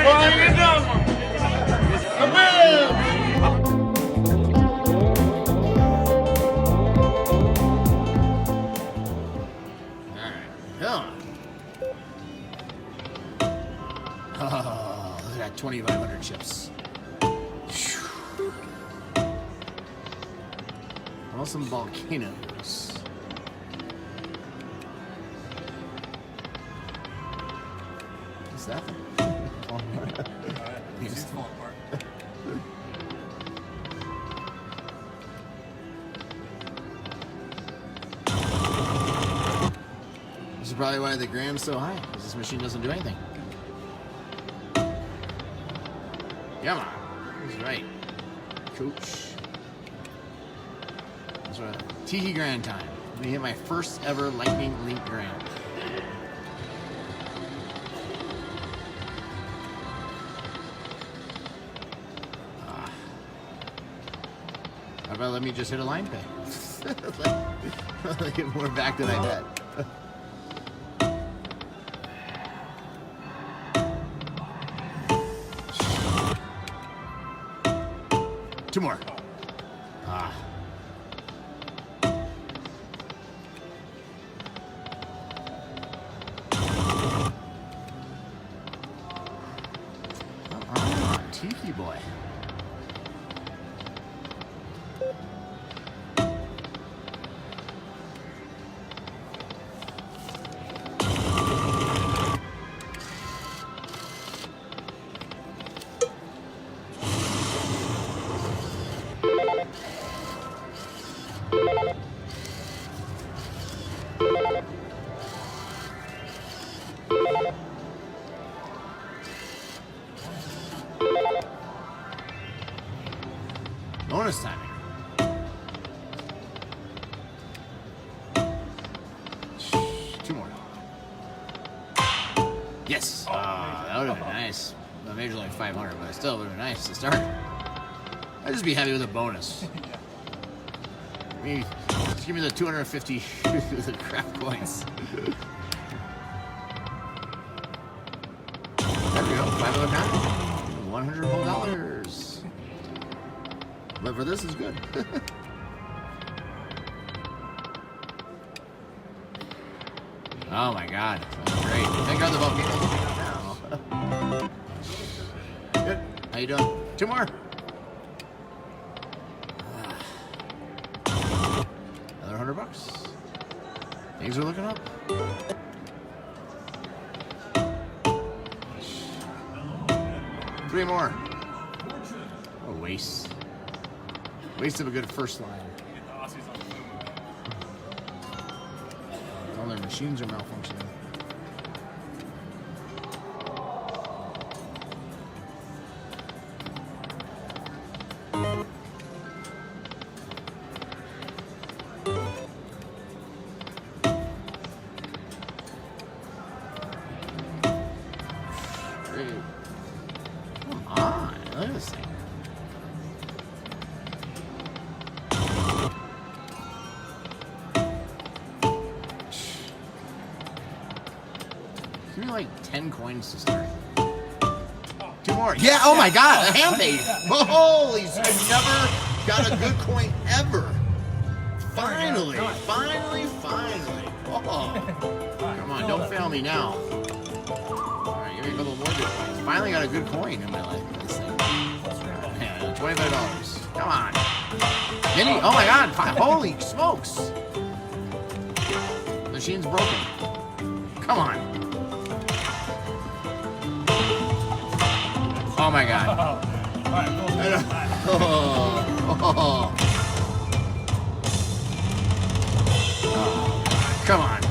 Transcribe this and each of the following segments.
Oh, look at that 2,500 chips. Well, some volcanoes. What's that? It's falling apart. This is probably why the gram's so high, because this machine doesn't do anything. Come on. He's right. Coach. That's right. Tiki Grand time. Let me hit my first ever Lightning Link Grand. How about let me just hit a line pay? Let get more back than I bet. Two more. Ah. Come on, Tiki boy. Bonus timing. Two more. Yes. That would have been nice. The major's only 500, but still would have been nice to start. I'd just be happy with a bonus. Just give me the 250 the crap coins. There we go. $5 $100 whole. But for this is good. Oh my god. That's great. Thank God the volcano. Good. How you doing? Two more. Another $100. Things are looking up. Three more. Oh, waste. Waste of a good first line. All their machines are malfunctioning. Great. Come on, look at this thing. Give me like 10 coins to start. Two more. Yeah, oh my god, a hand pay. Holy, I've never got a good coin ever. Finally. Oh. Come on, don't fail me now. Alright, give me a couple more good coins. Finally got a good coin in my life. This thing. Yeah, $25. Come on. Mini, oh my god, holy smokes. Machine's broken. Come on. Oh my god. Oh. Come on.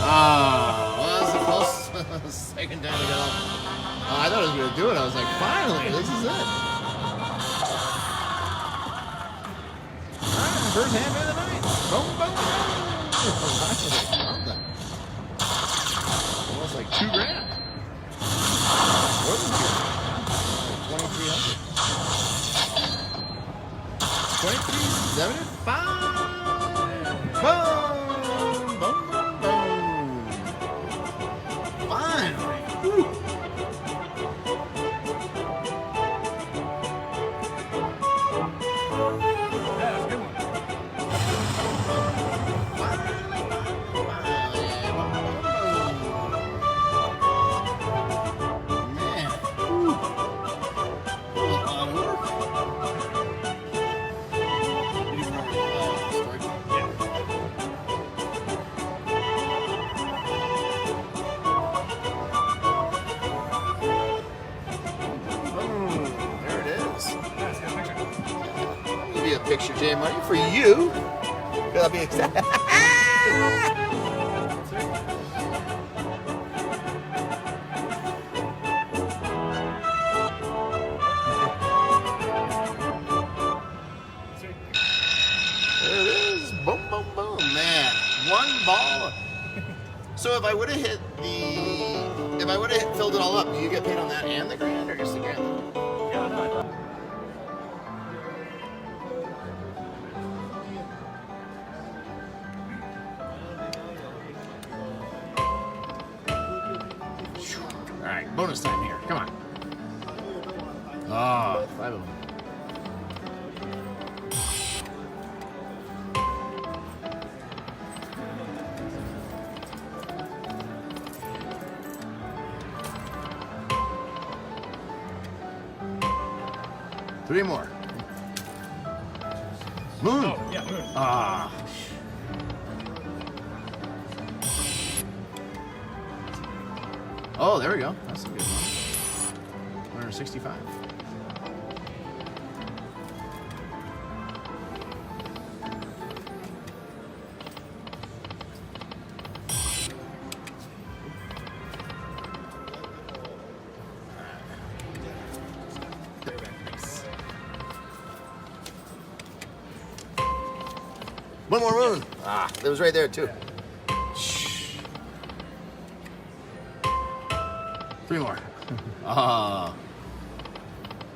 Well, that's the close second time to get off. I thought I was going to do it. I was like, finally, this is it. Alright, first hand of the night. Boom, boom, boom. Almost like $2 grand. More than $2 grand. 2,300. 23.75. Boom. picture, J Money, for you. That'll be exciting. There it is. Boom, boom, boom, man. One ball. So if I would have filled it all up, do you get paid on that and the grand, or just the grand? Yeah, no. All right, bonus time here. Come on. Oh, 5 of them. Three more. Moon. Oh, yeah, moon. Ah. Oh, there we go. That's a good one. 165. One more moon. Ah, that was right there too. Three more. Ah.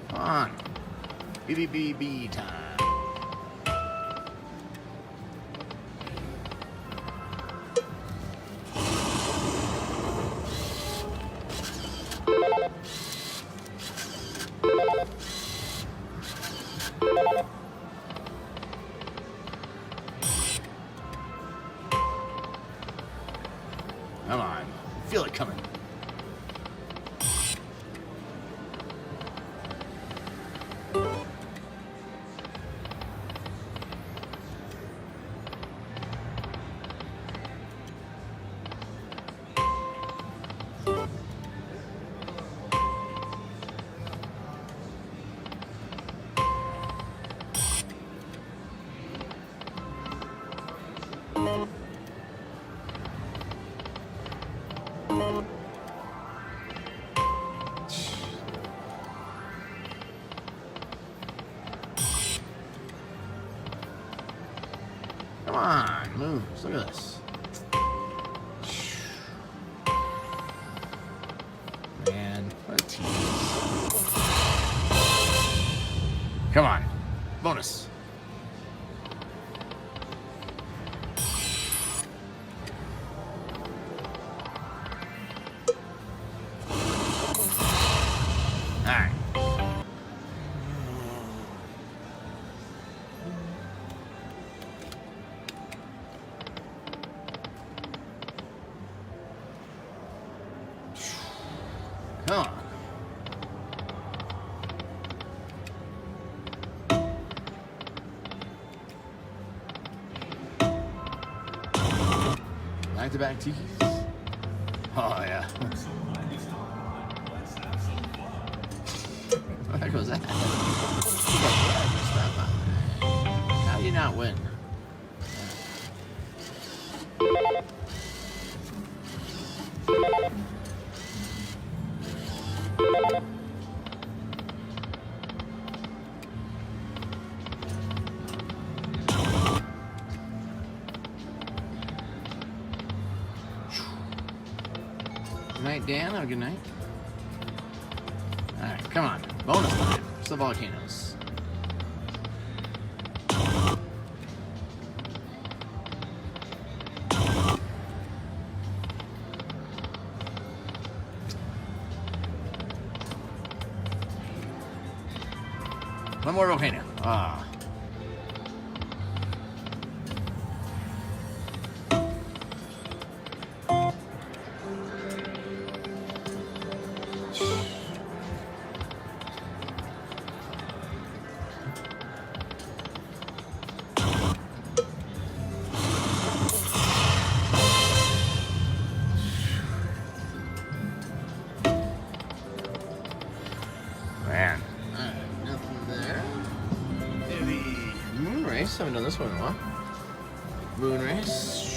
Come on. BBBB time. Come on. Feel it coming. Come on, moves. Look at this. Man, what a tease. Come on. Bonus. Alright. Come on. Back-to-back tikis. Oh, yeah. What the heck was that? How do you not win? Good night, Dan. Have a good night. Alright, come on. Bonus time. It's the volcanoes. One more volcano. Ah. Man. Nothing there. this? Haven't done this one in a while. Moon race.